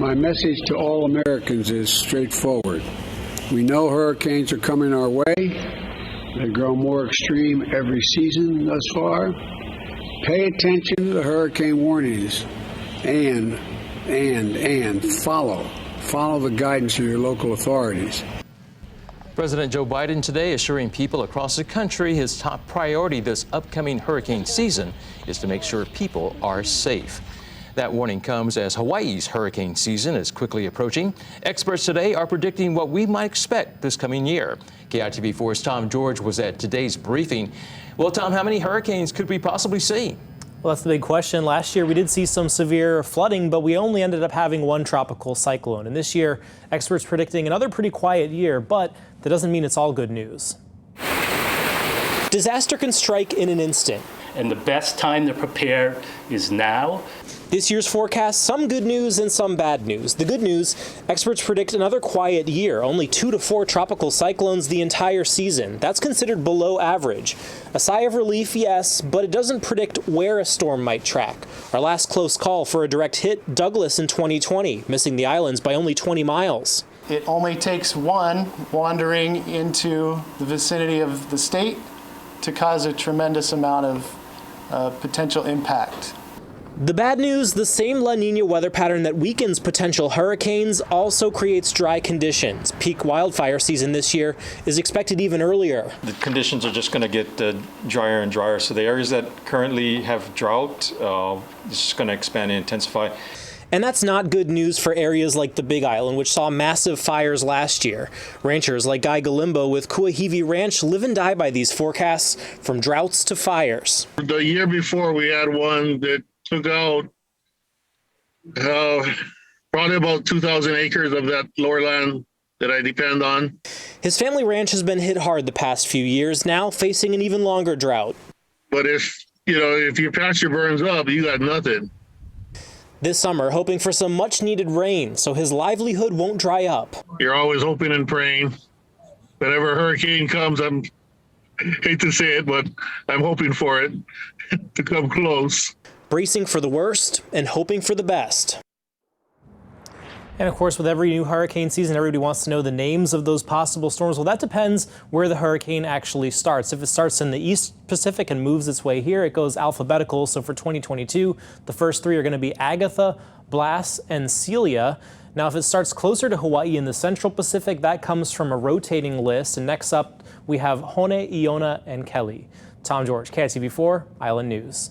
My message to all Americans is straightforward. We know hurricanes are coming our way. They grow more extreme every season thus far. Pay attention to the hurricane warnings and follow the guidance of your local authorities. President Joe Biden today assuring people across the country his top priority this upcoming hurricane season is to make sure people are safe. That warning comes as Hawaii's hurricane season is quickly approaching. Experts today are predicting what we might expect this coming year. KITV4's Tom George was at today's briefing. Well, Tom, how many hurricanes could we possibly see? Well, that's the big question. Last year, we did see some severe flooding, but we only ended up having one tropical cyclone. And this year, experts predicting another pretty quiet year, but that doesn't mean it's all good news. Disaster can strike in an instant. And the best time to prepare is now. This year's forecast, some good news and some bad news. The good news, experts predict another quiet year, only 2 to 4 tropical cyclones the entire season. That's considered below average. A sigh of relief, yes, but it doesn't predict where a storm might track. Our last close call for a direct hit, Douglas in 2020, missing the islands by only 20 miles. It only takes one wandering into the vicinity of the state to cause a tremendous amount of potential impact. The bad news, the same La Nina weather pattern that weakens potential hurricanes also creates dry conditions. Peak wildfire season this year is expected even earlier. The conditions are just going to get drier and drier. So the areas that currently have drought, it's just going to expand and intensify. And that's not good news for areas like the Big Island, which saw massive fires last year. Ranchers like Guy Galimbo with Kuahivi Ranch live and die by these forecasts, from droughts to fires. The year before, we had one that took out probably about 2,000 acres of that lower land that I depend on. His family ranch has been hit hard the past few years, now facing an even longer drought. But if your pasture burns up, you got nothing. This summer, hoping for some much-needed rain so his livelihood won't dry up. You're always hoping and praying. Whenever a hurricane comes, I hate to say it, but I'm hoping for it to come close. Bracing for the worst and hoping for the best. And of course, with every new hurricane season, everybody wants to know the names of those possible storms. Well, that depends where the hurricane actually starts. If it starts in the East Pacific and moves its way here, it goes alphabetical. So for 2022, the first 3 are going to be Agatha, Blas, and Celia. Now, if it starts closer to Hawaii in the Central Pacific, that comes from a rotating list. And next up, we have Hone, Iona, and Kelly. Tom George, KITV4 Island News.